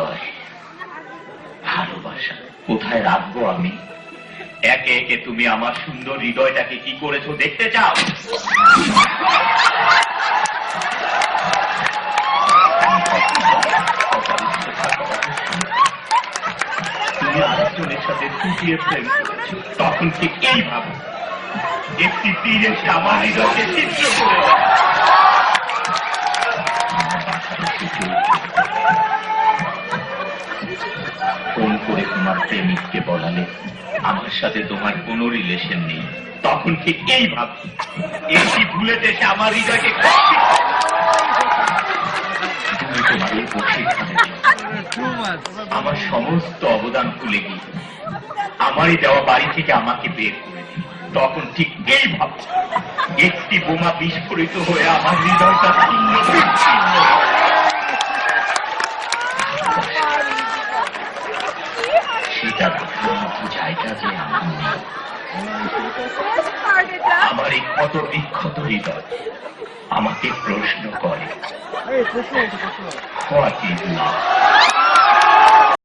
হৃদয়, ভালোবাসা কোথায় রাখবো আমি? একে একে তুমি আমার সুন্দর হৃদয়টাকে কি করেছো দেখতে চাও? তুমি আরেকজনের সাথে ফুটিয়ে প্রেম করেছো, তখন ঠিক এইভাবে একটি তীর এসে আমার হৃদয়কে ছিদ্র করে ফোন করে তোমার প্রেমিককে বলালে আমার সাথে তোমার কোনো রিলেশন নেই, তখন ঠিক এইভাবে একটি ভুলে এসে আমার হৃদয়কে তুমি তোমার এই প্রশিক্ষণে আমার সমস্ত অবদান ভুলে গিয়ে আমারই দেওয়া বাড়ি থেকে আমাকে বের করে দিল, তখন ঠিক এইভাবে একটি বোমা বিস্ফোরিত হয়ে আমার হৃদয়টা ছিন্ন বিচ্ছিন্ন। সেটা দেখার মতো জায়গা যে আমার নেই। আমার এই ক্ষত বিক্ষত হৃদয় আমাকে প্রশ্ন করে, হোয়াট ইজ লাভ?